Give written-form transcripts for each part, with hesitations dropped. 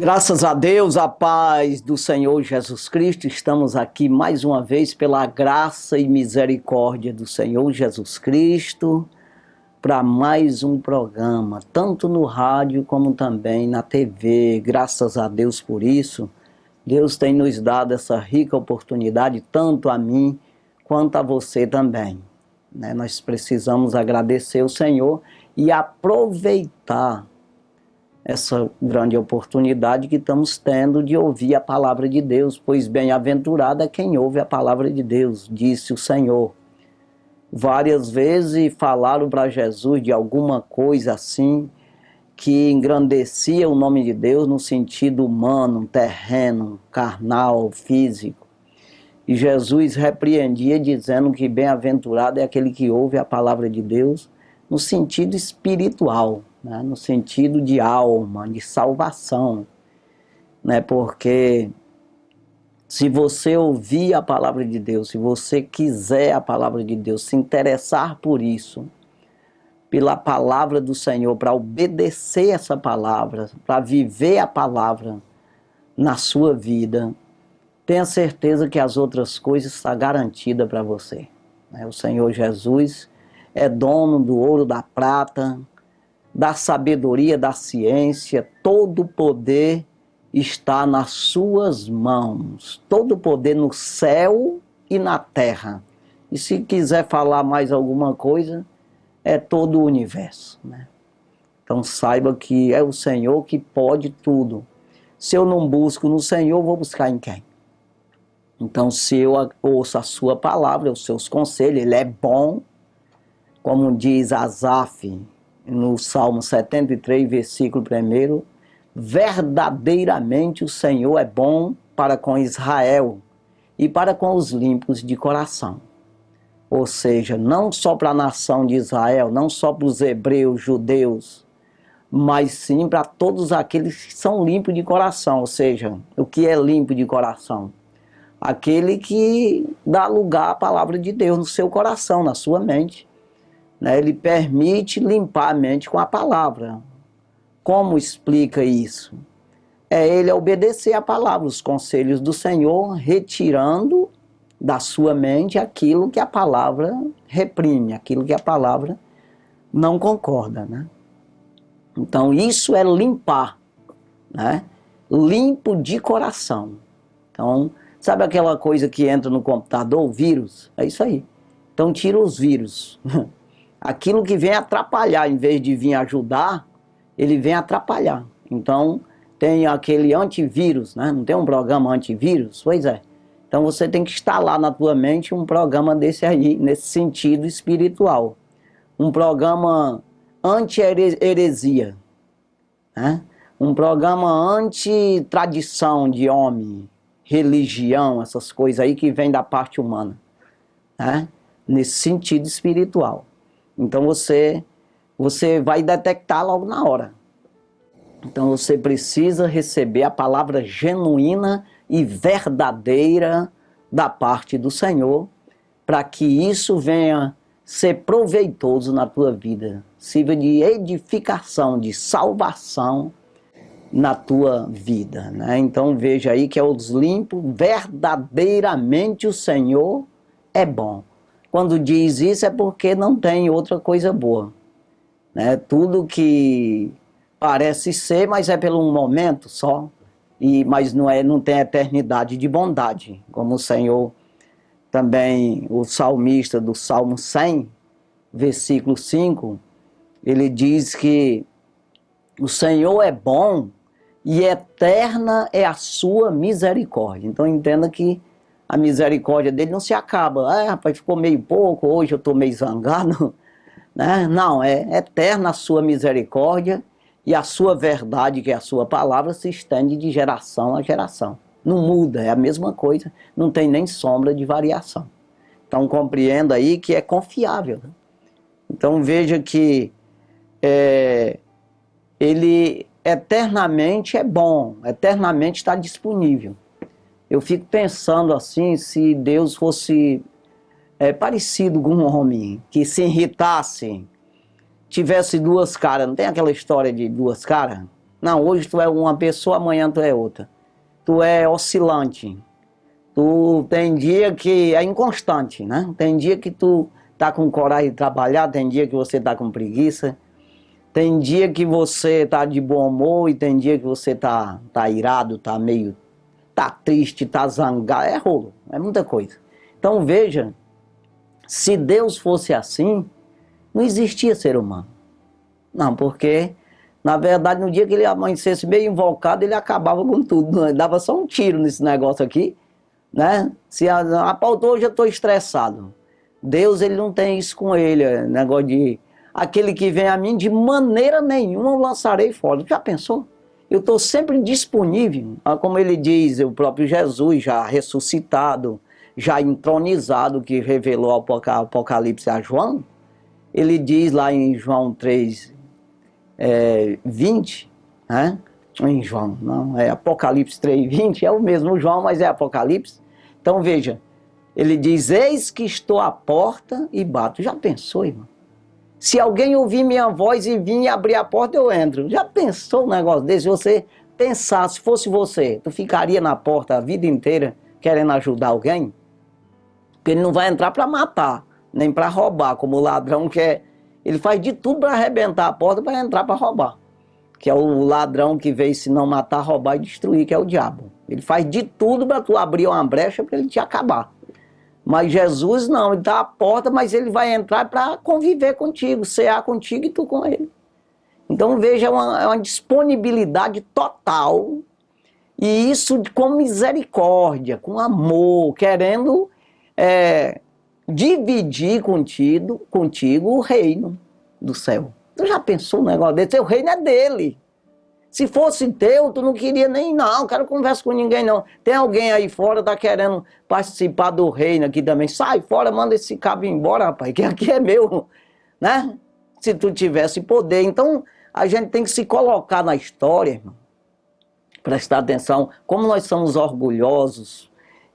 Graças a Deus, a paz do Senhor Jesus Cristo, estamos aqui mais uma vez pela graça e misericórdia do Senhor Jesus Cristo para mais um programa, tanto no rádio como também na TV. Graças a Deus por isso. Deus tem nos dado essa rica oportunidade, tanto a mim quanto a você também. Nós precisamos agradecer o Senhor e aproveitar essa grande oportunidade que estamos tendo de ouvir a palavra de Deus, pois bem-aventurado é quem ouve a palavra de Deus, disse o Senhor. Várias vezes falaram para Jesus de alguma coisa assim, que engrandecia o nome de Deus no sentido humano, terreno, carnal, físico. E Jesus repreendia dizendo que bem-aventurado é aquele que ouve a palavra de Deus no sentido espiritual, no sentido de alma, de salvação. Porque se você ouvir a palavra de Deus, se você quiser a palavra de Deus, se interessar por isso, pela palavra do Senhor, para obedecer essa palavra, para viver a palavra na sua vida, tenha certeza que as outras coisas estão garantidas para você. O Senhor Jesus é dono do ouro, da prata, da sabedoria, da ciência. Todo o poder está nas suas mãos. Todo o poder no céu e na terra. E se quiser falar mais alguma coisa, é todo o universo. Então saiba que é o Senhor que pode tudo. Se eu não busco no Senhor, vou buscar em quem? Então, se eu ouço a sua palavra, os seus conselhos, ele é bom, como diz Asaf no Salmo 73, versículo 1, verdadeiramente o Senhor é bom para com Israel e para com os limpos de coração. Ou seja, não só para a nação de Israel, não só para os hebreus, judeus, mas sim para todos aqueles que são limpos de coração. Ou seja, o que é limpo de coração? Aquele que dá lugar à palavra de Deus no seu coração, na sua mente. Ele permite limpar a mente com a palavra. Como explica isso? É ele obedecer a palavra, os conselhos do Senhor, retirando da sua mente aquilo que a palavra reprime, aquilo que a palavra não concorda. Então isso é limpar, limpo de coração. Então, sabe aquela coisa que entra no computador, o vírus? É isso aí. Então tira os vírus. Aquilo que vem atrapalhar, em vez de vir ajudar, ele vem atrapalhar. Então tem aquele antivírus, não tem um programa antivírus? Pois é. Então você tem que instalar na tua mente um programa desse aí, nesse sentido espiritual. Um programa anti-heresia. Um programa anti-tradição de homem, religião, essas coisas aí que vêm da parte humana. Nesse sentido espiritual. Então você vai detectar logo na hora. Então você precisa receber a palavra genuína e verdadeira da parte do Senhor, para que isso venha ser proveitoso na tua vida, sirva de edificação, de salvação na tua vida. Então veja aí que é os limpos, verdadeiramente o Senhor é bom. Quando diz isso é porque não tem outra coisa boa. Tudo que parece ser, mas é pelo momento só, mas não tem eternidade de bondade. Como o Senhor também, o salmista do Salmo 100, versículo 5, ele diz que o Senhor é bom e eterna é a sua misericórdia. Então entenda que a misericórdia dele não se acaba. Rapaz, ficou meio pouco, hoje eu estou meio zangado. Não, é eterna a sua misericórdia e a sua verdade, que é a sua palavra, se estende de geração a geração. Não muda, é a mesma coisa, não tem nem sombra de variação. Então compreenda aí que é confiável. Então veja que ele eternamente é bom, eternamente está disponível. Eu fico pensando assim, se Deus fosse parecido com um homem que se irritasse, tivesse duas caras. Não tem aquela história de duas caras? Não, hoje tu é uma pessoa, amanhã tu é outra. Tu é oscilante. Tu tem dia que é inconstante, né? Tem dia que tu tá com coragem de trabalhar, tem dia que você tá com preguiça. Tem dia que você tá de bom humor e tem dia que você tá irado, tá triste, tá zangado. É rolo, é muita coisa. Então veja, se Deus fosse assim, não existia ser humano. Não, porque, na verdade, no dia que ele amanhecesse meio invocado, ele acabava com tudo. Ele dava só um tiro nesse negócio aqui, né? Se pautou, hoje eu estou estressado. Deus, ele não tem isso com ele, negócio de... Aquele que vem a mim, de maneira nenhuma eu lançarei fora. Já pensou? Eu estou sempre disponível, como ele diz, o próprio Jesus, já ressuscitado, já entronizado, que revelou o Apocalipse a João. Ele diz lá em João 3, 20, né? Em João, não, é Apocalipse 3, 20, é o mesmo João, mas é Apocalipse. Então veja, ele diz, eis que estou à porta e bato. Já pensou, irmão? Se alguém ouvir minha voz e vir e abrir a porta, eu entro. Já pensou um negócio desse? Se você pensar, se fosse você, tu ficaria na porta a vida inteira querendo ajudar alguém? Porque ele não vai entrar para matar, nem para roubar, como o ladrão quer. Ele faz de tudo para arrebentar a porta para entrar para roubar. Que é o ladrão que veio se não matar, roubar e destruir, que é o diabo. Ele faz de tudo para tu abrir uma brecha para ele te acabar. Mas Jesus não, ele está à porta, mas ele vai entrar para conviver contigo, cear contigo e tu com ele. Então veja, é uma disponibilidade total, e isso com misericórdia, com amor, querendo dividir contigo o reino do céu. Tu já pensou um negócio desse? O reino é dele. Se fosse teu, tu não queria nem, não quero conversa com ninguém não. Tem alguém aí fora, tá querendo participar do reino aqui também. Sai fora, manda esse cabo embora, rapaz, que aqui é meu, né? Se tu tivesse poder. Então, a gente tem que se colocar na história, irmão. Prestar atenção, como nós somos orgulhosos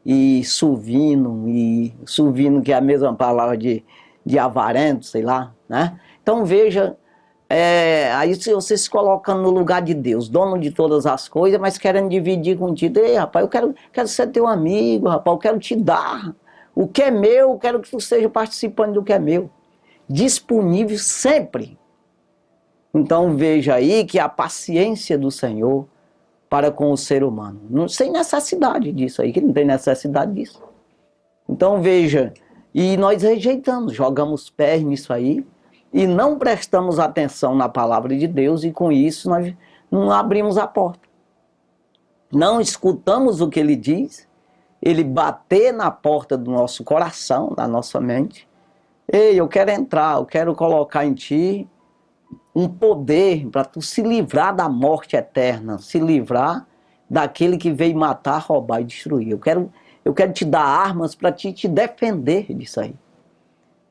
e suvino, que é a mesma palavra de avarento, sei lá, né? Então, veja... aí você se colocando no lugar de Deus, dono de todas as coisas, mas querendo dividir contigo. Ei, rapaz, eu quero ser teu amigo, rapaz, eu quero te dar. O que é meu, eu quero que tu esteja participando do que é meu. Disponível sempre. Então veja aí que a paciência do Senhor para com o ser humano. Sem necessidade disso aí, que não tem necessidade disso. Então veja, e nós rejeitamos, jogamos pés nisso aí, e não prestamos atenção na palavra de Deus, e com isso nós não abrimos a porta. Não escutamos o que ele diz, ele bater na porta do nosso coração, da nossa mente. Ei, eu quero entrar, eu quero colocar em ti um poder para tu se livrar da morte eterna, se livrar daquele que veio matar, roubar e destruir. Eu quero te dar armas para te defender disso aí.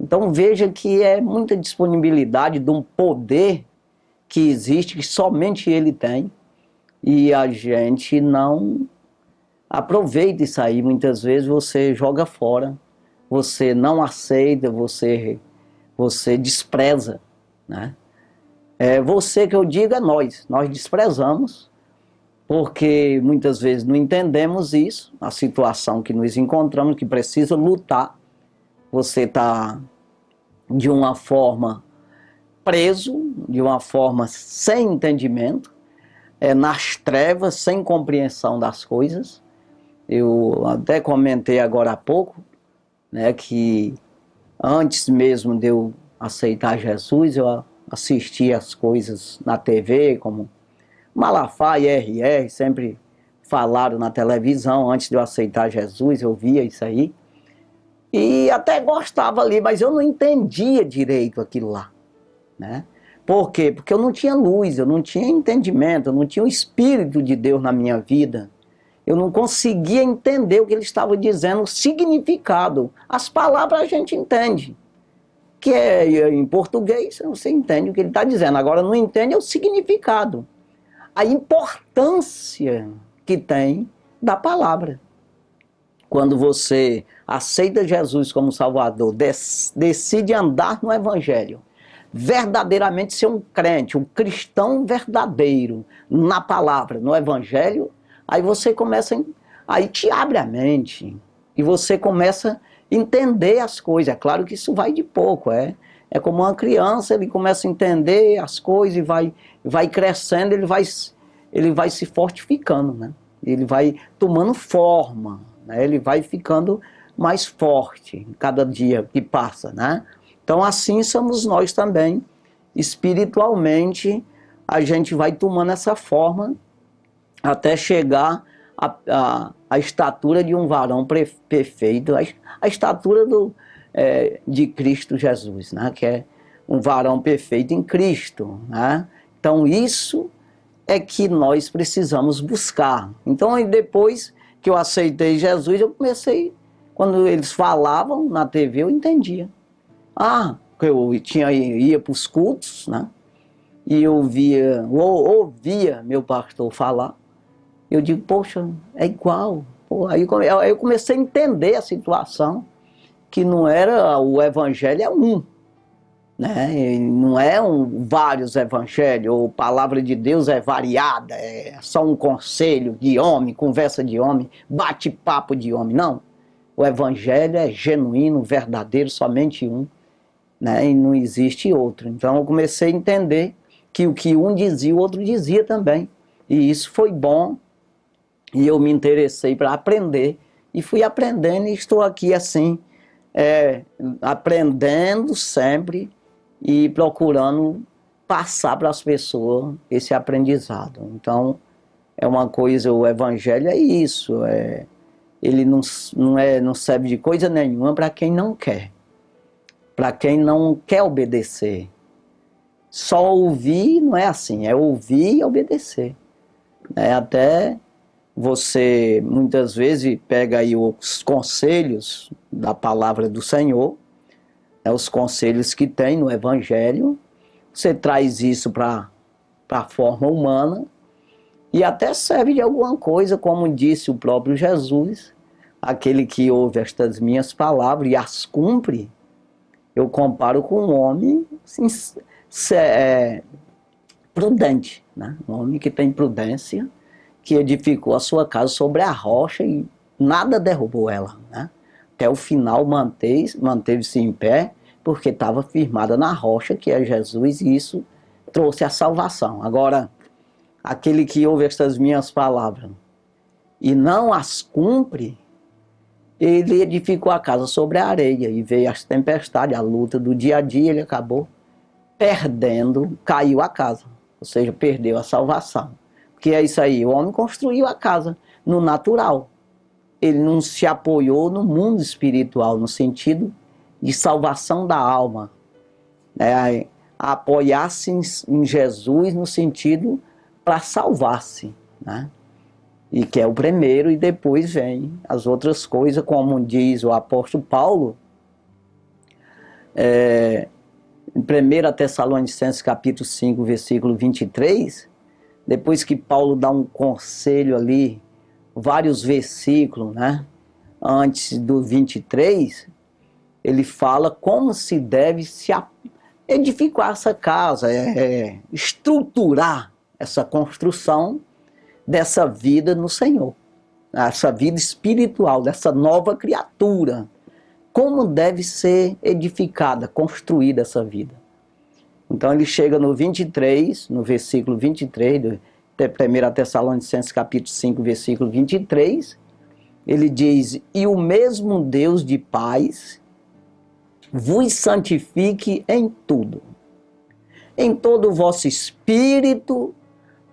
Então veja que é muita disponibilidade de um poder que existe, que somente ele tem, e a gente não aproveita isso aí. Muitas vezes você joga fora, você não aceita, você despreza, né? Você que eu digo é nós desprezamos, porque muitas vezes não entendemos isso, a situação que nos encontramos, que precisa lutar. Você está de uma forma preso, de uma forma sem entendimento, nas trevas, sem compreensão das coisas. Eu até comentei agora há pouco, né, que antes mesmo de eu aceitar Jesus, eu assistia as coisas na TV, como Malafaia e RR, sempre falaram na televisão. Antes de eu aceitar Jesus, eu via isso aí. E até gostava ali, mas eu não entendia direito aquilo lá, né? Por quê? Porque eu não tinha luz, eu não tinha entendimento, eu não tinha o Espírito de Deus na minha vida. Eu não conseguia entender o que ele estava dizendo, o significado. As palavras a gente entende, que em português você entende o que ele está dizendo. Agora não entende o significado, a importância que tem da palavra. Quando você aceita Jesus como Salvador, decide andar no Evangelho, verdadeiramente ser um crente, um cristão verdadeiro na palavra, no evangelho, aí você começa, aí te abre a mente e você começa a entender as coisas. É claro que isso vai de pouco, é como uma criança, ele começa a entender as coisas e vai crescendo, ele vai se fortificando, né? Ele vai tomando forma, né? Ele vai ficando mais forte cada dia que passa, né? Então assim somos nós também, espiritualmente a gente vai tomando essa forma até chegar à estatura de um varão perfeito, a estatura de Cristo Jesus, né? Que é um varão perfeito em Cristo, né? Então isso é que nós precisamos buscar. Então depois que eu aceitei Jesus, eu comecei, quando eles falavam na TV, eu entendia. Eu ia para os cultos, né? E eu ouvia meu pastor falar. Eu digo, poxa, é igual. Pô, aí eu comecei a entender a situação, que não era o evangelho, é um, né? E não é vários evangelhos, ou palavra de Deus é variada, é só um conselho de homem, conversa de homem, bate-papo de homem. Não. O evangelho é genuíno, verdadeiro, somente um, né? E não existe outro. Então eu comecei a entender que o que um dizia, o outro dizia também. E isso foi bom, e eu me interessei para aprender, e fui aprendendo, e estou aqui assim, aprendendo sempre, e procurando passar para as pessoas esse aprendizado. Então, é uma coisa, o evangelho é isso, ele não serve de coisa nenhuma para quem não quer obedecer. Só ouvir não é assim, é ouvir e obedecer. Até você, muitas vezes, pega aí os conselhos da palavra do Senhor, os conselhos que tem no Evangelho, você traz isso para a forma humana e até serve de alguma coisa, como disse o próprio Jesus, aquele que ouve estas minhas palavras e as cumpre, eu comparo com um homem assim, prudente, né? Um homem que tem prudência, que edificou a sua casa sobre a rocha e nada derrubou ela, né? Até o final manteve-se em pé, porque estava firmada na rocha, que é Jesus, e isso trouxe a salvação. Agora, aquele que ouve estas minhas palavras e não as cumpre, ele edificou a casa sobre a areia, e veio as tempestades, a luta do dia a dia, ele acabou perdendo, caiu a casa, ou seja, perdeu a salvação. Porque é isso aí, o homem construiu a casa no natural, ele não se apoiou no mundo espiritual, no sentido de salvação da alma, né? Apoiar-se em Jesus no sentido para salvar-se, né? E que é o primeiro, e depois vem as outras coisas, como diz o apóstolo Paulo, em 1 Tessalonicenses capítulo 5, versículo 23, depois que Paulo dá um conselho ali, vários versículos, né, antes do 23, ele fala como se deve se edificar essa casa, estruturar essa construção dessa vida no Senhor, essa vida espiritual, dessa nova criatura. Como deve ser edificada, construída essa vida. Então ele chega no 23, no versículo 23, de 1 Tessalonicenses capítulo 5, versículo 23, ele diz, e o mesmo Deus de paz vos santifique em tudo, em todo o vosso espírito,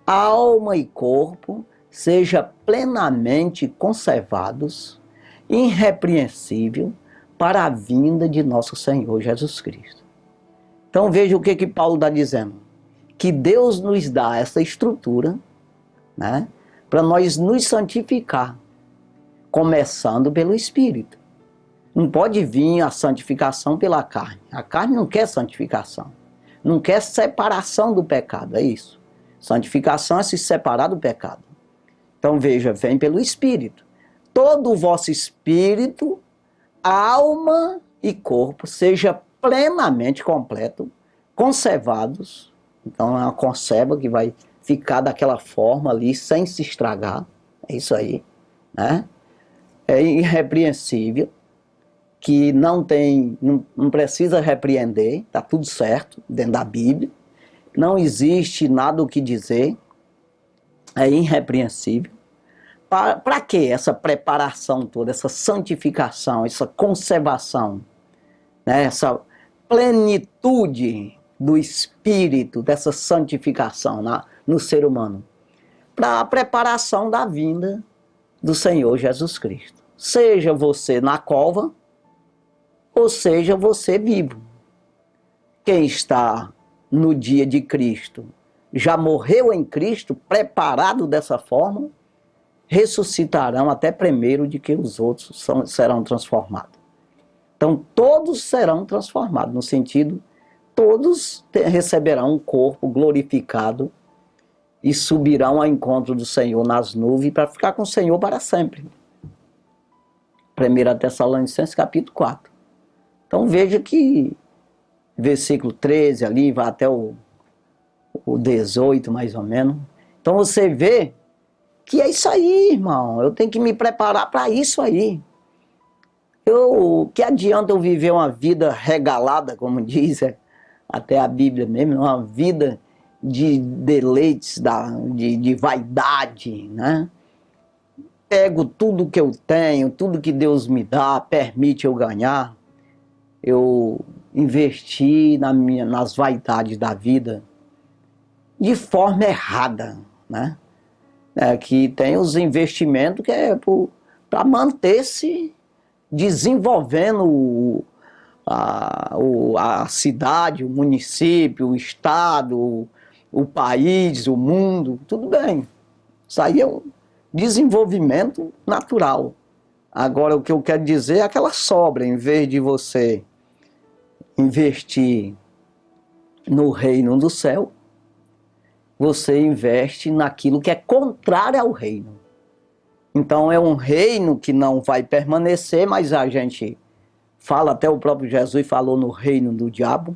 alma e corpo, seja plenamente conservados, irrepreensível, para a vinda de nosso Senhor Jesus Cristo. Então veja o que Paulo está dizendo. Que Deus nos dá essa estrutura, né, para nós nos santificar, começando pelo Espírito. Não pode vir a santificação pela carne. A carne não quer santificação. Não quer separação do pecado, é isso. Santificação é se separar do pecado. Então veja, vem pelo Espírito. Todo o vosso espírito, alma e corpo seja plenamente completo conservados. Então é uma conserva que vai ficar daquela forma ali, sem se estragar. É isso aí, né? É irrepreensível, que não precisa repreender, está tudo certo dentro da Bíblia. Não existe nada o que dizer, é irrepreensível. Para que essa preparação toda, essa santificação, essa conservação, né? Essa plenitude do Espírito, dessa santificação no ser humano? Para a preparação da vinda do Senhor Jesus Cristo. Seja você na cova, ou seja você vivo. Quem está no dia de Cristo, já morreu em Cristo, preparado dessa forma, ressuscitarão até primeiro de que os outros serão transformados. Então todos serão transformados, no sentido, todos receberão um corpo glorificado e subirão ao encontro do Senhor nas nuvens para ficar com o Senhor para sempre. 1 Tessalonicenses capítulo 4. Então veja que versículo 13 ali, vai até o 18 mais ou menos. Então você vê que é isso aí, irmão. Eu tenho que me preparar para isso aí. Que adianta eu viver uma vida regalada, como diz até a Bíblia mesmo, uma vida de deleites, de vaidade, né? Pego tudo que eu tenho, tudo que Deus me dá, permite eu ganhar. Eu investi nas vaidades da vida de forma errada, né? Que tem os investimentos que é para manter-se desenvolvendo a cidade, o município, o estado, o país, o mundo, tudo bem. Isso aí é um desenvolvimento natural. Agora, o que eu quero dizer é aquela sobra, em vez de você investir no reino do céu, você investe naquilo que é contrário ao reino. Então é um reino que não vai permanecer, mas a gente fala, até o próprio Jesus falou no reino do diabo,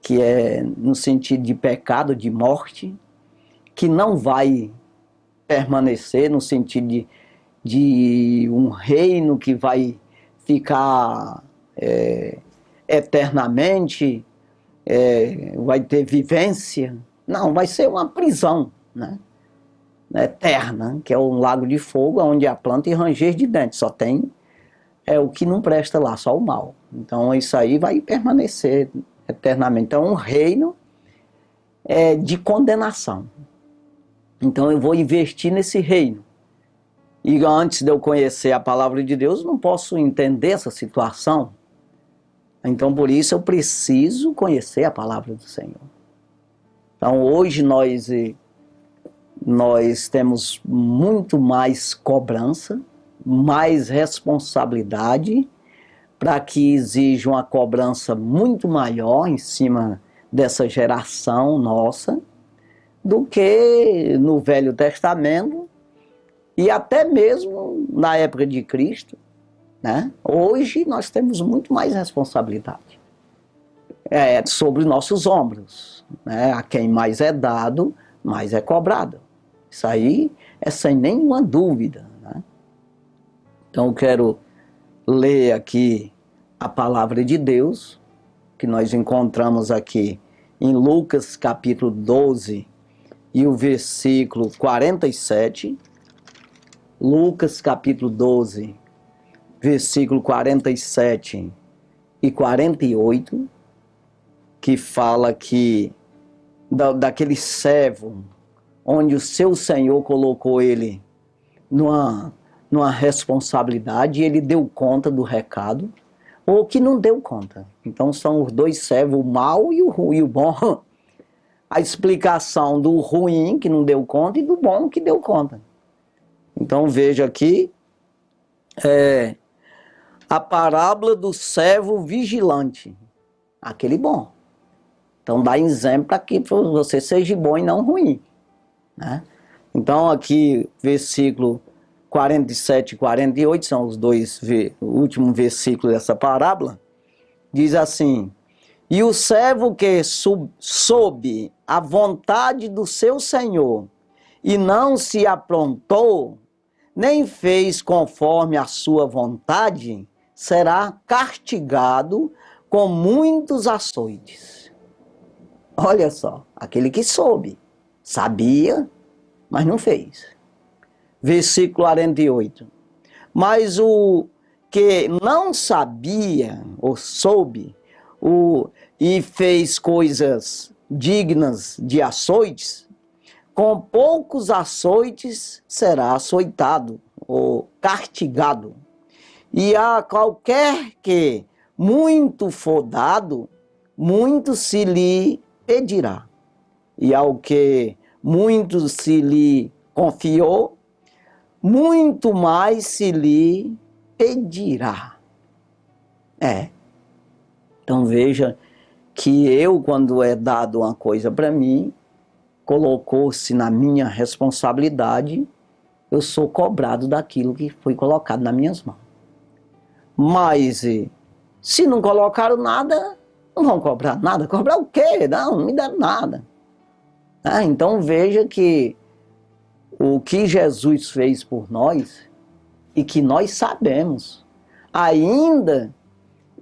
que é no sentido de pecado, de morte, que não vai permanecer, no sentido de um reino que vai ficar eternamente, vai ter vivência. Não, vai ser uma prisão, né? Eterna, que é um lago de fogo, onde há planta e ranger de dentes. Só tem o que não presta lá, só o mal. Então isso aí vai permanecer eternamente. Então um reino de condenação. Então eu vou investir nesse reino. E antes de eu conhecer a palavra de Deus, não posso entender essa situação. Então por isso eu preciso conhecer a palavra do Senhor. Então hoje nós temos muito mais cobrança, mais responsabilidade, para que exija uma cobrança muito maior em cima dessa geração nossa, do que no Velho Testamento e até mesmo na época de Cristo, né? Hoje nós temos muito mais responsabilidade sobre nossos ombros, né? A quem mais é dado, mais é cobrado. Isso aí é sem nenhuma dúvida, né? Então eu quero ler aqui a palavra de Deus, que nós encontramos aqui em Lucas capítulo 12 e o versículo 47. Lucas capítulo 12, versículo 47 e 48, que fala que daquele servo onde o seu Senhor colocou ele numa responsabilidade, e ele deu conta do recado, ou que não deu conta. Então são os dois servos, o mau e o bom. A explicação do ruim, que não deu conta, e do bom, que deu conta. Então veja aqui a parábola do servo vigilante, aquele bom. Então dá exemplo para que você seja bom e não ruim, né? Então aqui, versículo 47 e 48, são os dois últimos versículos dessa parábola, diz assim: E o servo que soube a vontade do seu senhor e não se aprontou, nem fez conforme a sua vontade, será castigado com muitos açoites. Olha só, aquele que soube, sabia, mas não fez. Versículo 48. Mas o que não sabia ou soube e fez coisas dignas de açoites, com poucos açoites será açoitado ou castigado. E a qualquer que muito for dado, muito se lhe pedirá. E ao que muito se lhe confiou, muito mais se lhe pedirá. Então veja que eu, quando é dado uma coisa para mim, colocou-se na minha responsabilidade, eu sou cobrado daquilo que foi colocado nas minhas mãos. Mas se não colocaram nada, não vão cobrar nada. Cobrar o quê? Não me deram nada. Então veja que o que Jesus fez por nós e que nós sabemos, ainda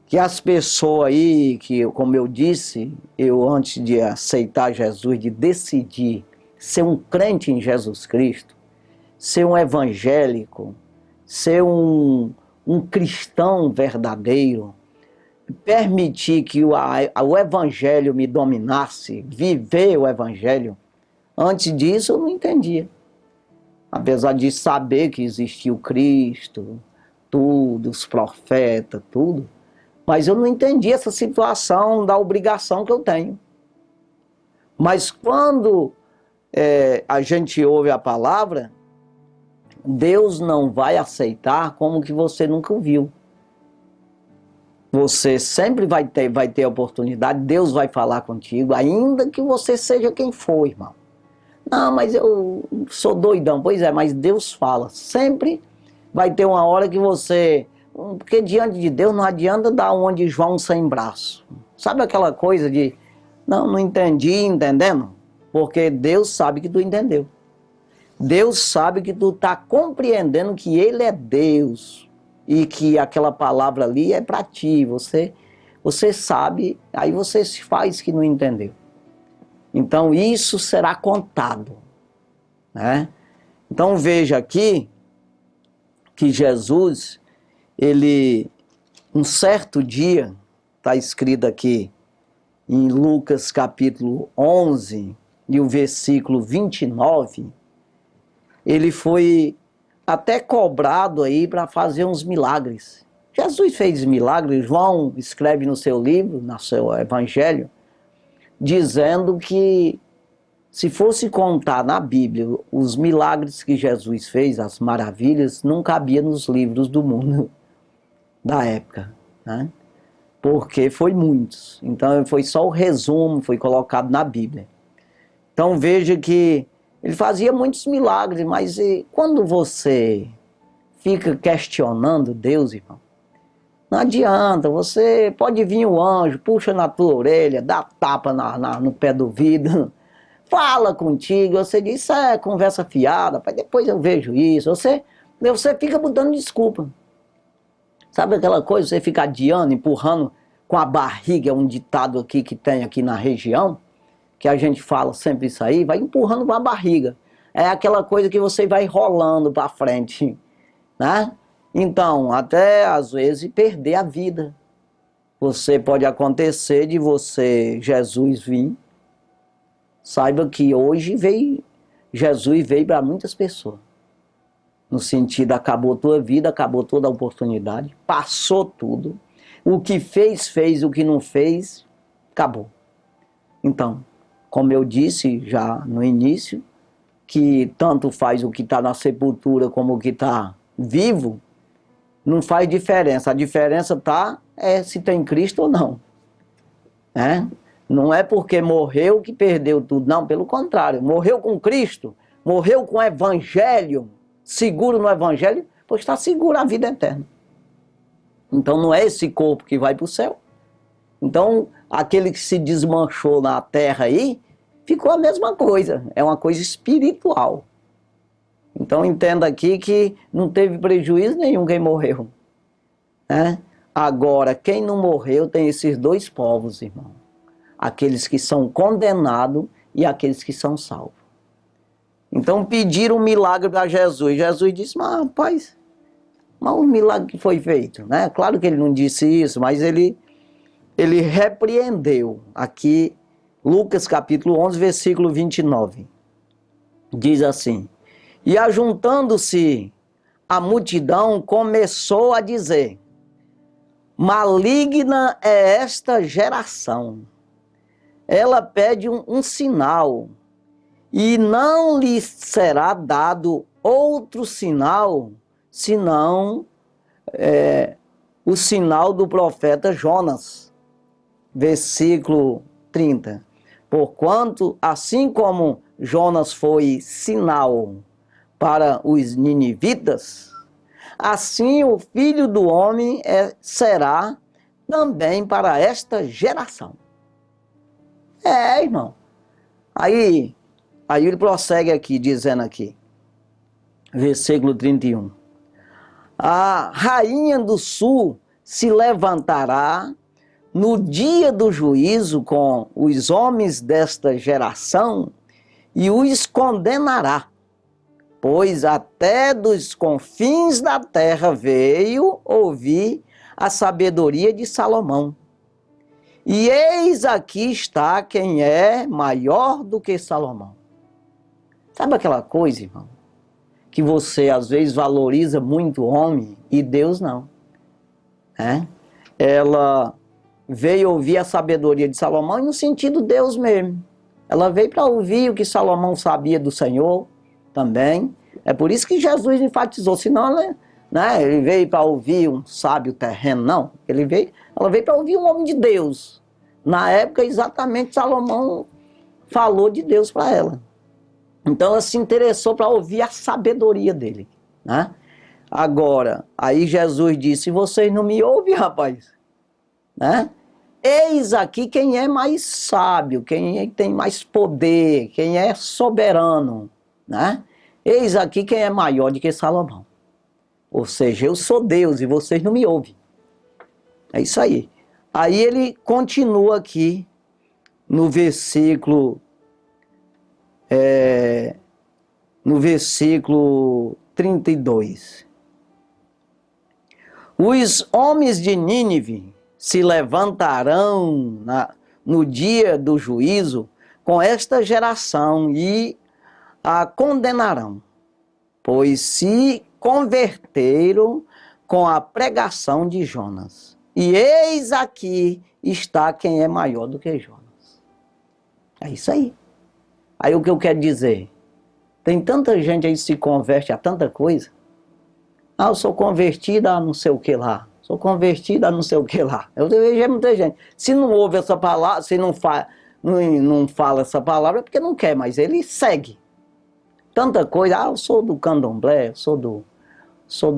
que as pessoas aí, que como eu disse, eu antes de aceitar Jesus, de decidir ser um crente em Jesus Cristo, ser um evangélico, ser um cristão verdadeiro, permitir que o evangelho me dominasse, viver o evangelho, antes disso eu não entendia. Apesar de saber que existia o Cristo, tudo, os profetas, tudo, mas eu não entendi essa situação da obrigação que eu tenho. Mas quando a gente ouve a palavra, Deus não vai aceitar como que você nunca viu. Você sempre vai ter a oportunidade, Deus vai falar contigo, ainda que você seja quem for, irmão. Não, mas eu sou doidão. Pois é, mas Deus fala. Sempre vai ter uma hora que você... Porque diante de Deus não adianta dar um de João sem braço. Sabe aquela coisa de... Não entendi, entendendo? Porque Deus sabe que tu entendeu. Deus sabe que tu está compreendendo que Ele é Deus. E que aquela palavra ali é para ti. Você sabe, aí você se faz que não entendeu. Então isso será contado, né? Então veja aqui que Jesus, um certo dia, está escrito aqui em Lucas capítulo 11 e o versículo 29, ele foi até cobrado aí para fazer uns milagres. Jesus fez milagres, João escreve no seu livro, no seu evangelho, dizendo que se fosse contar na Bíblia os milagres que Jesus fez, as maravilhas, não cabia nos livros do mundo da época, né? Porque foi muitos. Então foi só o resumo, foi colocado na Bíblia. Então veja que ele fazia muitos milagres, mas quando você fica questionando Deus, irmão, não adianta, você pode vir o anjo, puxa na tua orelha, dá tapa no pé do vidro, fala contigo, você diz, isso é conversa fiada, pai, depois eu vejo isso, você fica botando desculpa. Sabe aquela coisa, você fica adiando, empurrando com a barriga, é um ditado aqui que tem aqui na região, que a gente fala sempre isso aí, vai empurrando com a barriga. É aquela coisa que você vai rolando para frente, né? Então, até às vezes perder a vida. Pode acontecer de Jesus vir. Saiba que hoje Jesus veio para muitas pessoas. No sentido, acabou tua vida, acabou toda a oportunidade, passou tudo. O que fez, o que não fez, acabou. Então, como eu disse já no início, que tanto faz o que está na sepultura como o que está vivo, não faz diferença. A diferença se tem Cristo ou não. Né? Não é porque morreu que perdeu tudo. Não, pelo contrário. Morreu com Cristo, morreu com o Evangelho, seguro no Evangelho, está seguro a vida eterna. Então não é esse corpo que vai para o céu. Então, aquele que se desmanchou na terra aí, ficou a mesma coisa, é uma coisa espiritual. Então entenda aqui que não teve prejuízo nenhum quem morreu, né? Agora, quem não morreu tem esses dois povos, irmão. Aqueles que são condenados e aqueles que são salvos. Então pediram um milagre para Jesus. Jesus disse, mas rapaz, mas o milagre que foi feito, né? Claro que ele não disse isso, mas ele repreendeu. Aqui, Lucas capítulo 11, versículo 29. Diz assim, e ajuntando-se a multidão, começou a dizer, maligna é esta geração. Ela pede um sinal, e não lhe será dado outro sinal, senão o sinal do profeta Jonas. Versículo 30. Porquanto, assim como Jonas foi sinal para os ninivitas, assim o Filho do Homem será também para esta geração. Irmão. Aí ele prossegue aqui, dizendo aqui, versículo 31. A rainha do sul se levantará no dia do juízo com os homens desta geração e os condenará, pois até dos confins da terra veio ouvir a sabedoria de Salomão. E eis aqui está quem é maior do que Salomão. Sabe aquela coisa, irmão, que você às vezes valoriza muito o homem e Deus não, né? Ela veio ouvir a sabedoria de Salomão e no sentido Deus mesmo. Ela veio para ouvir o que Salomão sabia do Senhor também. É por isso que Jesus enfatizou, senão, né, ele veio para ouvir um sábio terreno, não. Ela veio para ouvir um homem de Deus. Na época, exatamente, Salomão falou de Deus para ela. Então ela se interessou para ouvir a sabedoria dele, né? Agora, aí Jesus disse, vocês não me ouvem, rapaz? Né? Eis aqui quem é mais sábio, quem tem mais poder, quem é soberano, né? Eis aqui quem é maior do que Salomão. Ou seja, eu sou Deus e vocês não me ouvem. É isso aí. Aí ele continua aqui no versículo 32. Os homens de Nínive se levantarão no dia do juízo com esta geração e a condenarão, pois se converteram com a pregação de Jonas. E eis aqui está quem é maior do que Jonas. É isso aí. Aí o que eu quero dizer? Tem tanta gente aí que se converte a tanta coisa. Ah, eu sou convertida a não sei o que lá. Sou convertida a não sei o que lá. Eu vejo muita gente. Se não ouve essa palavra, se não fala essa palavra, é porque não quer, mas ele segue. Tanta coisa. Ah, eu sou do candomblé, sou do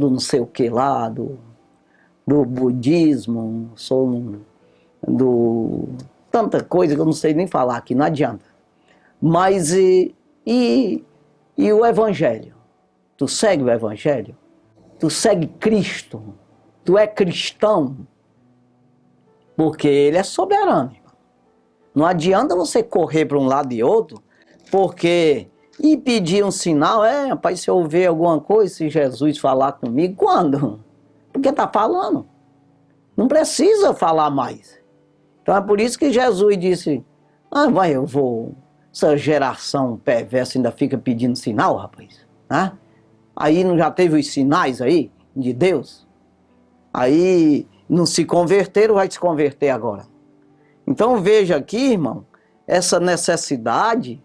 não sei o que lá, do budismo, sou do... Tanta coisa que eu não sei nem falar aqui, não adianta. Mas e o Evangelho? Tu segue o Evangelho? Tu segue Cristo? Tu é cristão? Porque Ele é soberano. Não adianta você correr para um lado e outro, porque... E pedir um sinal, rapaz, se eu ver alguma coisa, se Jesus falar comigo, quando? Porque está falando. Não precisa falar mais. Então é por isso que Jesus disse, essa geração perversa ainda fica pedindo sinal, rapaz. Né? Aí não já teve os sinais aí de Deus? Aí não se converteram, vai se converter agora. Então veja aqui, irmão, essa necessidade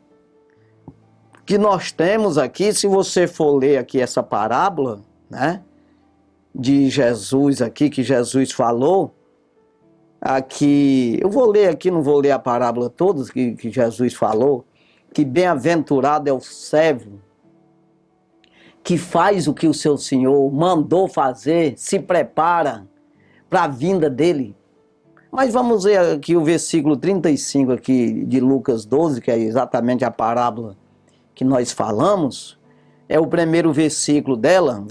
que nós temos aqui, se você for ler aqui essa parábola, né, de Jesus aqui, que Jesus falou, aqui, eu vou ler aqui, não vou ler a parábola toda que Jesus falou, que bem-aventurado é o servo que faz o que o seu Senhor mandou fazer, se prepara para a vinda dele. Mas vamos ver aqui o versículo 35 aqui de Lucas 12, que é exatamente a parábola que nós falamos. É o primeiro versículo dela,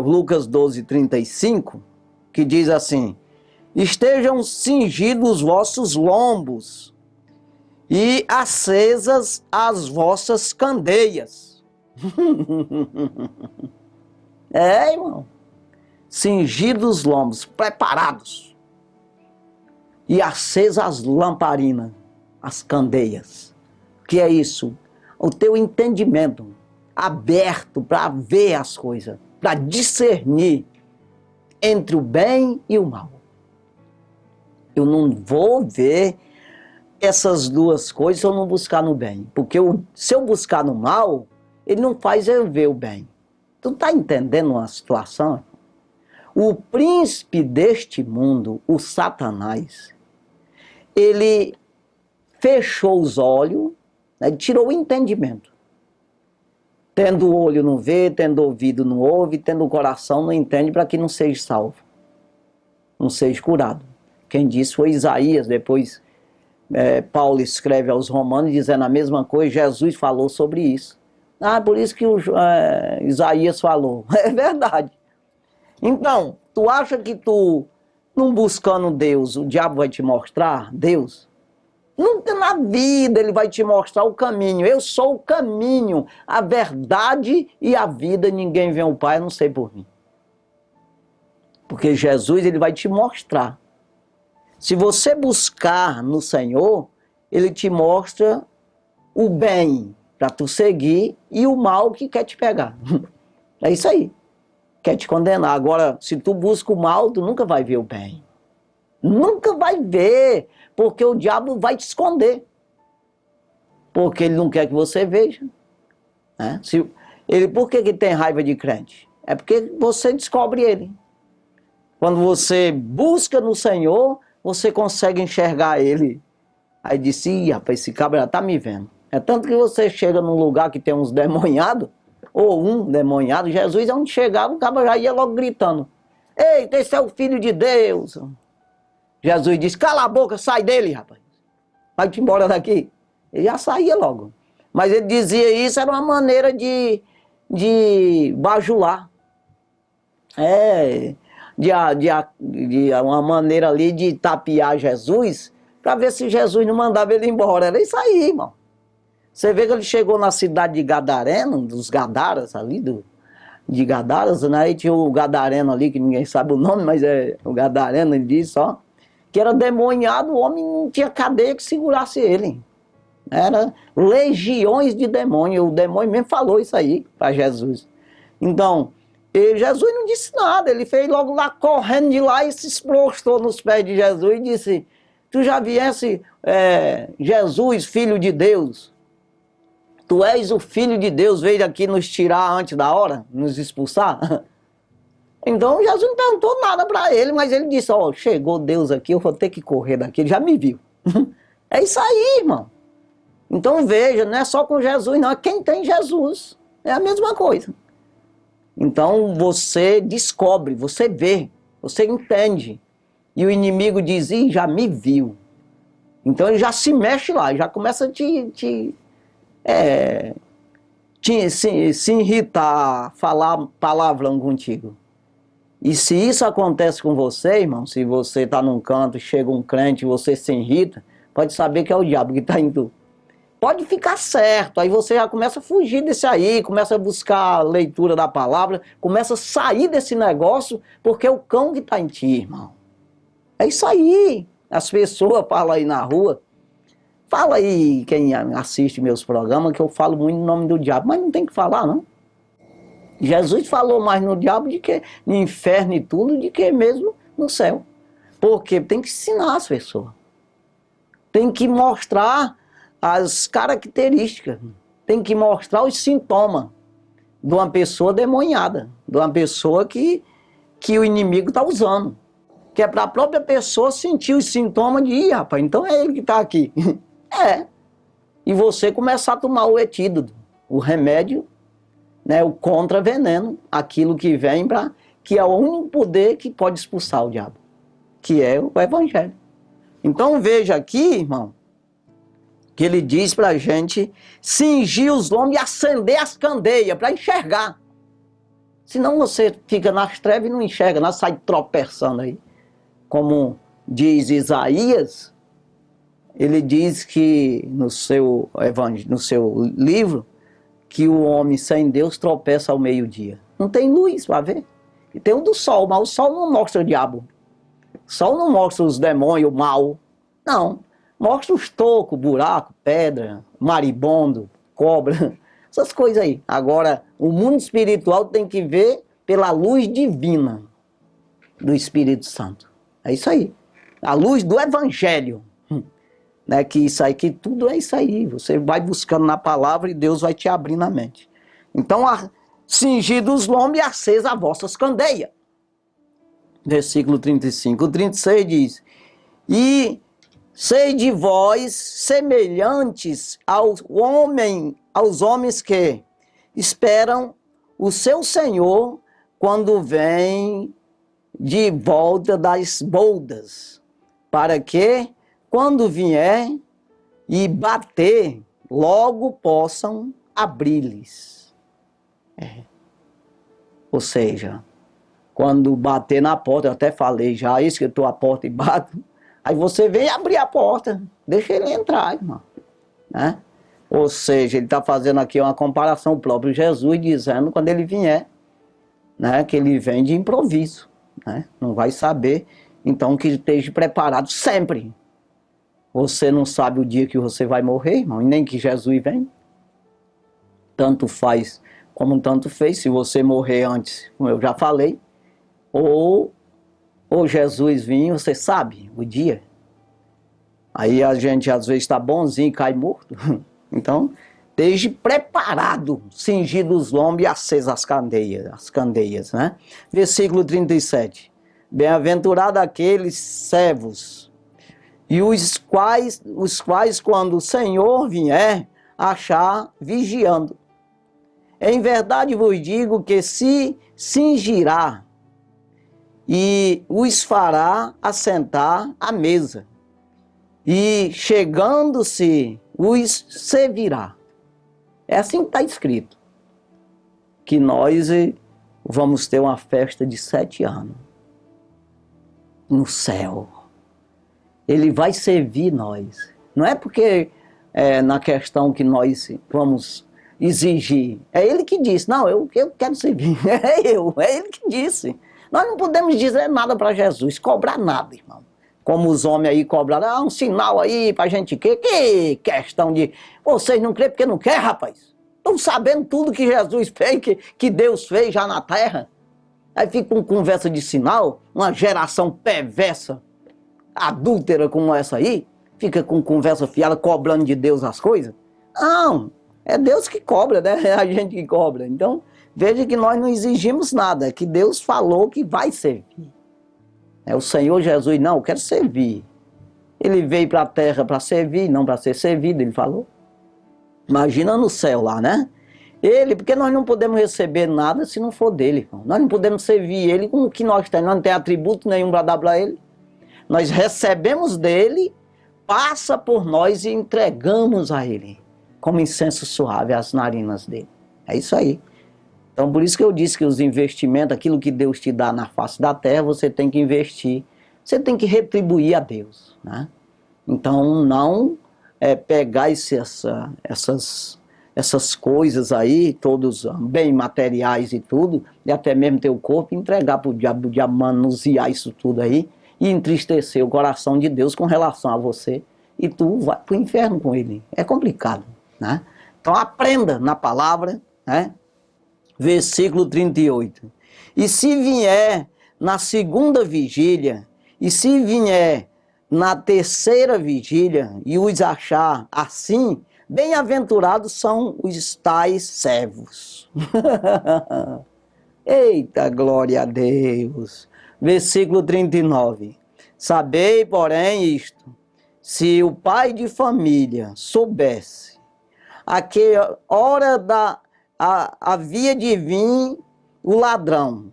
Lucas 12, 35, que diz assim: estejam cingidos os vossos lombos e acesas as vossas candeias. Irmão, cingidos os lombos, preparados, e acesas as lamparinas, as candeias. O que é isso? O teu entendimento aberto para ver as coisas, para discernir entre o bem e o mal. Eu não vou ver essas duas coisas se eu não buscar no bem. Porque se eu buscar no mal, ele não faz eu ver o bem. Tu está entendendo uma situação? O príncipe deste mundo, o Satanás, ele fechou os olhos, né, tirou o entendimento. Tendo o olho não vê, tendo ouvido não ouve, tendo o coração não entende, para que não seja salvo, não seja curado. Quem disse foi Isaías. Depois Paulo escreve aos Romanos dizendo a mesma coisa. Jesus falou sobre isso. Por isso que Isaías falou. É verdade. Então, tu acha que tu, não buscando Deus, o diabo vai te mostrar Deus? Nunca na vida ele vai te mostrar o caminho. Eu sou o caminho, a verdade e a vida. Ninguém vê o Pai, a não sei por mim. Porque Jesus, ele vai te mostrar. Se você buscar no Senhor, ele te mostra o bem para tu seguir e o mal que quer te pegar. É isso aí. Quer te condenar. Agora, se tu busca o mal, tu nunca vai ver o bem. Nunca vai ver. Porque o diabo vai te esconder. Porque ele não quer que você veja. Né? Por que ele tem raiva de crente? É porque você descobre ele. Quando você busca no Senhor, você consegue enxergar ele. Aí disse, rapaz, esse cabra já tá me vendo. É tanto que você chega num lugar que tem uns demoniados, ou um demoniado, Jesus, onde chegava, o cabra já ia logo gritando: eita, esse é o Filho de Deus. Jesus disse, cala a boca, sai dele, rapaz. Vai-te embora daqui. Ele já saía logo. Mas ele dizia isso, era uma maneira de bajular. Uma maneira ali de tapear Jesus, para ver se Jesus não mandava ele embora. Era isso aí, irmão. Você vê que ele chegou na cidade de Gadareno, dos Gadaras ali, de Gadaras, né? E tinha o Gadareno ali, que ninguém sabe o nome, mas é o Gadareno, ele disse, ó, que era demoniado, o homem não tinha cadeia que segurasse ele. Era legiões de demônios, o demônio mesmo falou isso aí para Jesus. Então, Jesus não disse nada, ele fez logo lá, correndo de lá e se prostrou nos pés de Jesus e disse, tu já viesse, Jesus, Filho de Deus? Tu és o Filho de Deus, veio aqui nos tirar antes da hora, nos expulsar? Então Jesus não perguntou nada para ele, mas ele disse, ó, chegou Deus aqui, eu vou ter que correr daqui, ele já me viu. É isso aí, irmão. Então veja, não é só com Jesus não, é quem tem Jesus, é a mesma coisa. Então você descobre, você vê, você entende. E o inimigo diz, já me viu. Então ele já se mexe lá, já começa a se irritar, falar palavrão contigo. E se isso acontece com você, irmão, se você está num canto, chega um crente e você se irrita, pode saber que é o diabo que está em tu. Pode ficar certo, aí você já começa a fugir desse aí, começa a buscar a leitura da palavra, começa a sair desse negócio, porque é o cão que está em ti, irmão. É isso aí. As pessoas falam aí na rua, fala aí quem assiste meus programas, que eu falo muito no nome do diabo, mas não tem que falar, não. Jesus falou mais no diabo do que no inferno e tudo, do que mesmo no céu. Porque tem que ensinar as pessoas. Tem que mostrar as características. Tem que mostrar os sintomas de uma pessoa demoniada. De uma pessoa que o inimigo está usando. Que é para a própria pessoa sentir os sintomas de, rapaz, então é ele que está aqui. E você começar a tomar o etídoto, o remédio, né, o contraveneno, aquilo que vem que é o único poder que pode expulsar o diabo. que é o Evangelho. Então veja aqui, irmão, que ele diz para a gente cingir os lombos e acender as candeias para enxergar. Senão você fica nas trevas e não enxerga, não sai tropeçando aí. Como diz Isaías, ele diz que no seu livro, que o homem sem Deus tropeça ao meio-dia. Não tem luz para ver. E tem o do sol, mas o sol não mostra o diabo. O sol não mostra os demônios, o mal. Não. Mostra os tocos, buraco, pedra, maribondo, cobra, essas coisas aí. Agora, o mundo espiritual tem que ver pela luz divina do Espírito Santo. É isso aí. A luz do Evangelho. Né? Que isso aí, que tudo é isso aí. Você vai buscando na palavra e Deus vai te abrindo a mente. Então, cingidos os lombos e acesa as vossas candeias. Versículo 35. O 36 diz: e sede vós semelhantes aos homens que esperam o seu Senhor quando vem de volta das bodas, para que, quando vier e bater, logo possam abrir-lhes. Ou seja, quando bater na porta, eu até falei já, isso que eu estou à porta e bato, aí você vem abrir a porta, deixa ele entrar, irmão. Né? Ou seja, ele está fazendo aqui uma comparação, o próprio Jesus dizendo, quando ele vier, né, que ele vem de improviso. Né? Não vai saber, então que esteja preparado sempre. Você não sabe o dia que você vai morrer, irmão, e nem que Jesus vem. Tanto faz como tanto fez, se você morrer antes, como eu já falei, ou Jesus vir, você sabe o dia. Aí a gente às vezes está bonzinho e cai morto. Então, esteja preparado, cingido os lombos e acesa as candeias, né? Versículo 37. Bem-aventurado aqueles servos, e os quais quando o Senhor vier, achar vigiando. Em verdade vos digo que se cingirá e os fará assentar à mesa, e chegando-se os servirá. É assim que está escrito, que nós vamos ter uma festa de 7 anos no céu. Ele vai servir nós. Não é porque na questão que nós vamos exigir. É ele que disse, não, eu quero servir. É ele que disse. Nós não podemos dizer nada para Jesus, cobrar nada, irmão. Como os homens aí cobraram, um sinal aí pra gente que questão de... Vocês não creem porque não quer, rapaz? Estão sabendo tudo que Jesus fez, que Deus fez já na terra. Aí fica com conversa de sinal, uma geração perversa, adúltera como essa aí, fica com conversa fiada, cobrando de Deus as coisas. Não, é Deus que cobra, né? É a gente que cobra. Então, veja que nós não exigimos nada, é que Deus falou que vai servir. É o Senhor Jesus, não, eu quero servir. Ele veio para a terra para servir, não para ser servido, ele falou. Imagina no céu lá, né? Ele, porque nós não podemos receber nada se não for dele, irmão. Nós não podemos servir ele com o que nós temos, nós não temos atributo nenhum para dar para ele. Nós recebemos dele, passa por nós e entregamos a ele, como incenso suave às narinas dele. É isso aí. Então, por isso que eu disse que os investimentos, aquilo que Deus te dá na face da terra, você tem que investir. Você tem que retribuir a Deus. Né? Então, não pegar essas coisas aí, todos bem materiais e tudo, e até mesmo teu corpo, entregar para o diabo manusear isso tudo aí, e entristecer o coração de Deus com relação a você, e tu vai para o inferno com ele. É complicado. Né? Então, aprenda na palavra, né? Versículo 38. E se vier na segunda vigília, e se vier na terceira vigília, e os achar assim, bem-aventurados são os tais servos. Eita, glória a Deus. Versículo 39. Sabei, porém, isto, se o pai de família soubesse a que hora havia de vir o ladrão,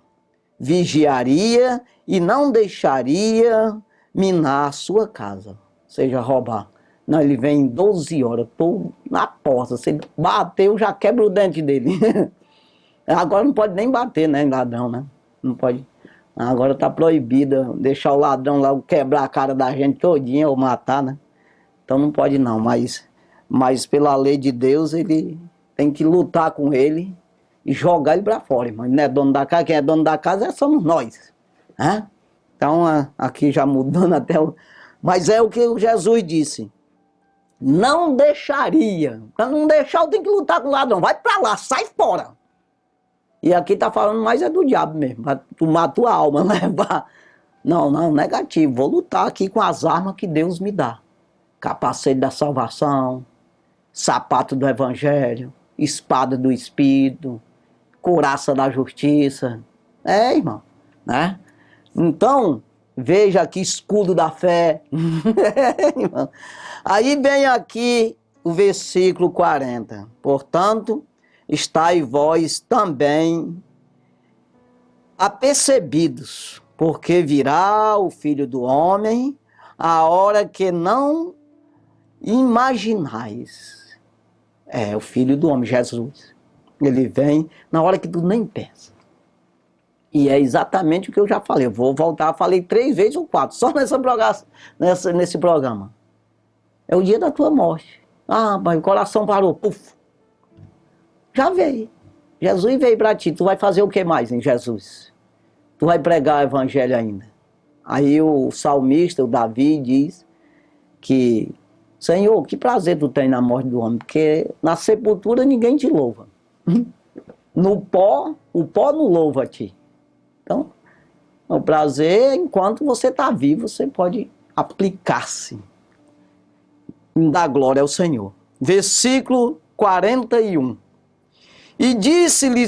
vigiaria e não deixaria minar a sua casa, ou seja, roubar. Não, ele vem 12 horas, estou na porta, se bateu, já quebra o dente dele. Agora não pode nem bater, né, ladrão, né? Não pode. Agora está proibido deixar o ladrão lá quebrar a cara da gente todinha ou matar, né? Então não pode não, mas pela lei de Deus ele tem que lutar com ele e jogar ele para fora, irmão. Ele não é dono da casa, quem é dono da casa somos nós. Né? Então aqui já mudando até o... Mas é o que Jesus disse. Não deixaria. Para não deixar, eu tenho que lutar com o ladrão. Vai para lá, sai fora. E aqui está falando mais é do diabo mesmo, para tomar a tua alma, levar. Não, negativo. Vou lutar aqui com as armas que Deus me dá. Capacete da salvação, sapato do evangelho, espada do espírito, couraça da justiça. Irmão, né? Então, veja aqui, escudo da fé. Irmão. Aí vem aqui o versículo 40. Portanto, estai vós também apercebidos, porque virá o Filho do Homem a hora que não imaginais. O Filho do Homem, Jesus. Ele vem na hora que tu nem pensa. E é exatamente o que eu já falei. Eu vou voltar, falei 3 vezes ou 4, só nesse programa. É o dia da tua morte. Mas o coração parou, puf. Já veio. Jesus veio para ti. Tu vai fazer o que mais em Jesus? Tu vai pregar o evangelho ainda. Aí o salmista, o Davi, diz que Senhor, que prazer tu tem na morte do homem, porque na sepultura ninguém te louva. No pó, o pó não louva a ti. Então, o prazer, enquanto você está vivo, você pode aplicar-se. Dar glória ao Senhor. Versículo 41. E disse-lhe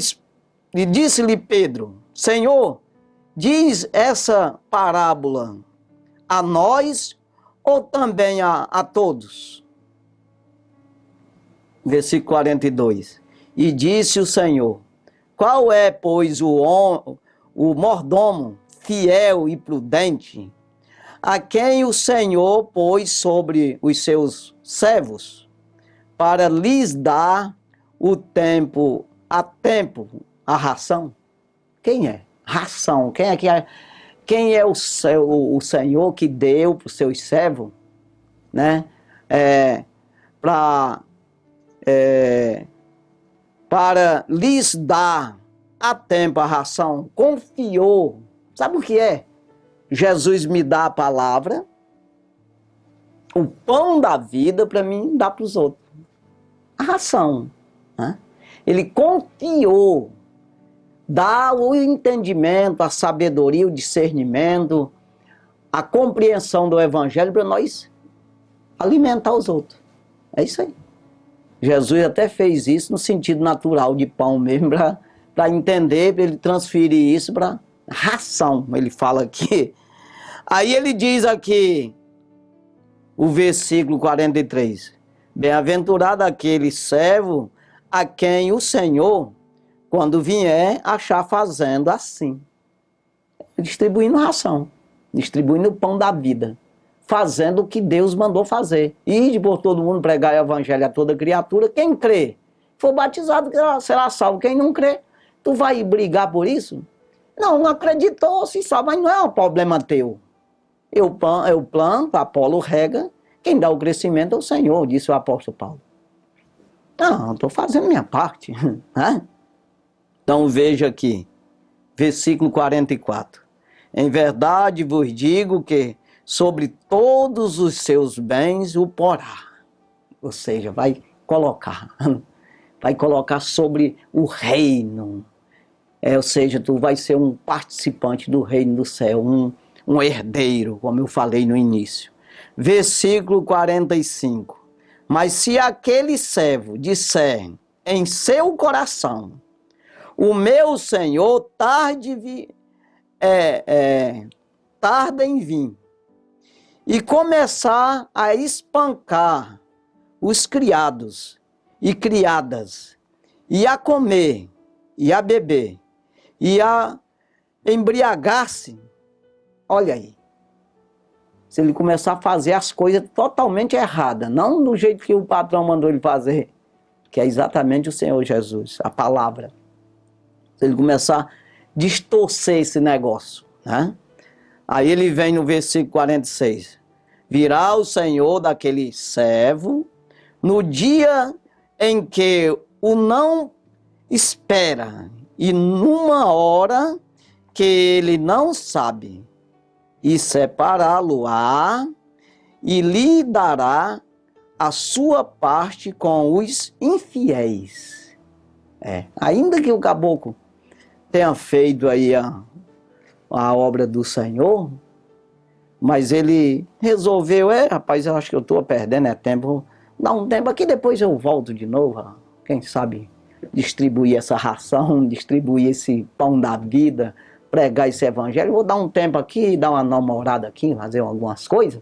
Pedro, Senhor, diz essa parábola a nós ou também a todos? Versículo 42. E disse o Senhor, qual é, pois, o mordomo fiel e prudente, a quem o Senhor pôs sobre os seus servos, para lhes dar a tempo a ração? Quem é? Ração. Quem é o Senhor que deu para os seus servos, né? Para lhes dar a tempo a ração, confiou. Sabe o que é? Jesus me dá a palavra, o pão da vida para mim dar para os outros. A ração. Né? Ele confiou, dá o entendimento, a sabedoria, o discernimento, a compreensão do evangelho para nós alimentar os outros. É isso aí. Jesus até fez isso no sentido natural de pão mesmo, para entender, para ele transferir isso para ração, ele fala aqui. Aí ele diz aqui, o versículo 43, bem-aventurado aquele servo a quem o Senhor, quando vier, achar fazendo assim. Distribuindo ração, distribuindo o pão da vida, fazendo o que Deus mandou fazer. Ide por todo mundo pregar o evangelho a toda criatura. Quem crê, for batizado, será salvo. Quem não crê, tu vai brigar por isso? Não acreditou, se salva, mas não é um problema teu. Eu planto, Apolo rega, quem dá o crescimento é o Senhor, disse o apóstolo Paulo. Não, estou fazendo minha parte. Né? Então veja aqui, versículo 44. Em verdade vos digo que sobre todos os seus bens o porá. Ou seja, vai colocar sobre o reino. Ou seja, tu vai ser um participante do reino do céu, um herdeiro, como eu falei no início. Versículo 45. Mas se aquele servo disser em seu coração, o meu Senhor tarda em vir, e começar a espancar os criados e criadas, e a comer, e a beber, e a embriagar-se, olha aí, se ele começar a fazer as coisas totalmente erradas, não do jeito que o patrão mandou ele fazer, que é exatamente o Senhor Jesus, a palavra. Se ele começar a distorcer esse negócio, né? Aí ele vem no versículo 46. Virá o Senhor daquele servo no dia em que o não espera e numa hora que ele não sabe, e separá-lo-á e lhe dará a sua parte com os infiéis. Ainda que o caboclo tenha feito aí a obra do Senhor, mas ele resolveu, rapaz, eu acho que eu estou perdendo tempo, dá um tempo aqui, depois eu volto de novo, quem sabe distribuir essa ração, distribuir esse pão da vida, pregar esse evangelho, vou dar um tempo aqui, dar uma namorada aqui, fazer algumas coisas,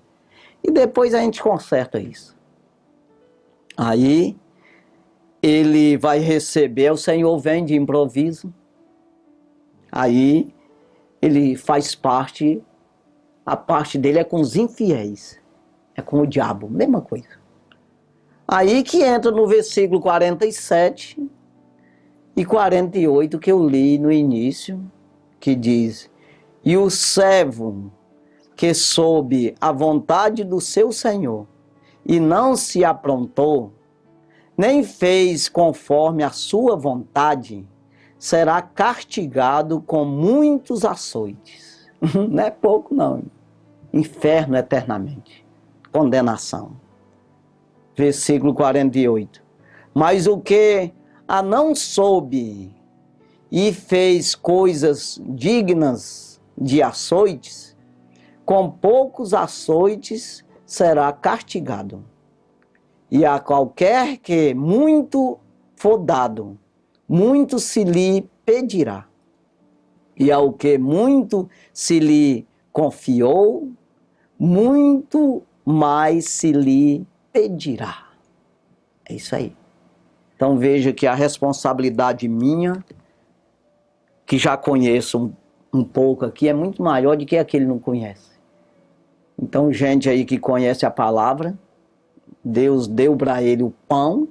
e depois a gente conserta isso. Aí ele vai receber, o Senhor vem de improviso, aí ele faz parte, a parte dele é com os infiéis, é com o diabo, mesma coisa. Aí que entra no versículo 47 e 48 que eu li no início, que diz: e o servo que soube a vontade do seu senhor e não se aprontou, nem fez conforme a sua vontade, será castigado com muitos açoites. Não é pouco não, inferno eternamente, condenação. Versículo 48. Mas o que a não soube e fez coisas dignas de açoites, com poucos açoites será castigado. E a qualquer que muito for dado, muito se lhe pedirá. E ao que muito se lhe confiou, muito mais se lhe pedirá. É isso aí. Então veja que a responsabilidade minha, que já conheço um pouco aqui, é muito maior do que aquele que não conhece. Então gente aí que conhece a palavra, Deus deu para ele o pão,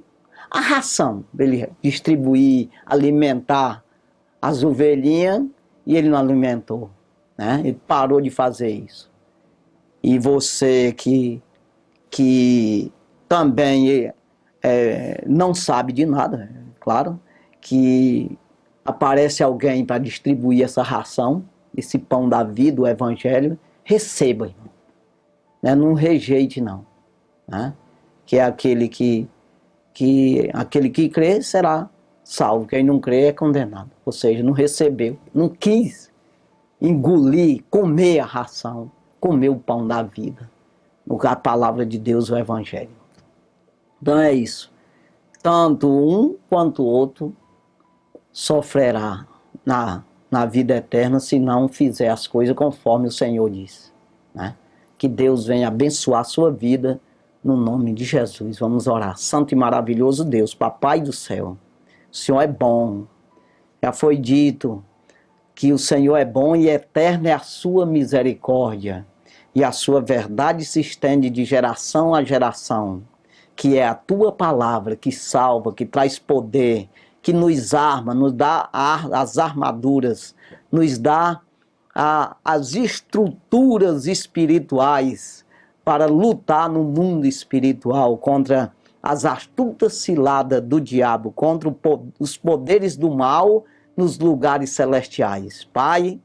a ração, ele distribuir, alimentar as ovelhinhas, e ele não alimentou, né? Ele parou de fazer isso. E você que também não sabe de nada, claro, que aparece alguém para distribuir essa ração, esse pão da vida, o evangelho, receba, irmão. Né? Não rejeite não, né? Que é aquele que crê será salvo, quem não crê é condenado, ou seja, não recebeu, não quis engolir, comer a ração, comer o pão da vida, a palavra de Deus, o evangelho. Então é isso, tanto um quanto o outro sofrerá na vida eterna se não fizer as coisas conforme o Senhor diz, né? Que Deus venha abençoar a sua vida no nome de Jesus. Vamos orar. Santo e maravilhoso Deus, Papai do céu, o Senhor é bom. Já foi dito que o Senhor é bom e eterna é a sua misericórdia, e a sua verdade se estende de geração a geração, que é a tua palavra que salva, que traz poder, que nos arma, nos dá as armaduras, nos dá as estruturas espirituais para lutar no mundo espiritual contra as astutas ciladas do diabo, contra os poderes do mal nos lugares celestiais. Pai,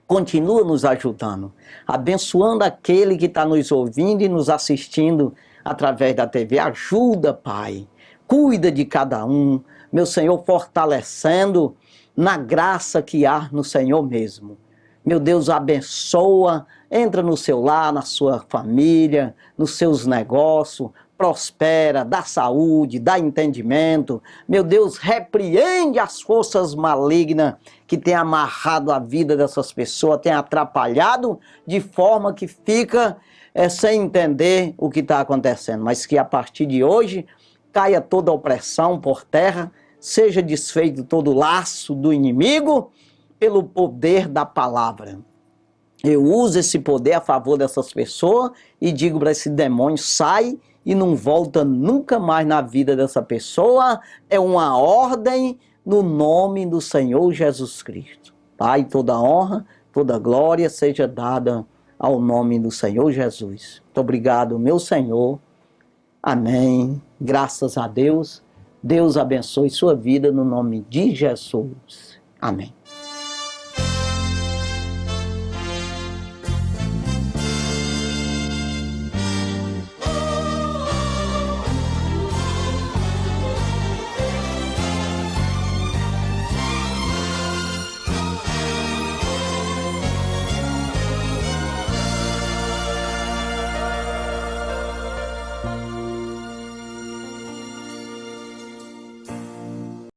continua nos ajudando, abençoando aquele que está nos ouvindo e nos assistindo através da TV. Ajuda, Pai, cuida de cada um, meu Senhor, fortalecendo na graça que há no Senhor mesmo. Meu Deus, abençoa, entra no seu lar, na sua família, nos seus negócios, prospera, dá saúde, dá entendimento. Meu Deus, repreende as forças malignas que têm amarrado a vida dessas pessoas, têm atrapalhado de forma que fica sem entender o que está acontecendo. Mas que a partir de hoje caia toda a opressão por terra, seja desfeito todo o laço do inimigo, pelo poder da palavra. Eu uso esse poder a favor dessas pessoas e digo para esse demônio, sai e não volta nunca mais na vida dessa pessoa. É uma ordem no nome do Senhor Jesus Cristo. Pai, toda honra, toda glória seja dada ao nome do Senhor Jesus. Muito obrigado, meu Senhor. Amém. Graças a Deus. Deus abençoe sua vida no nome de Jesus. Amém.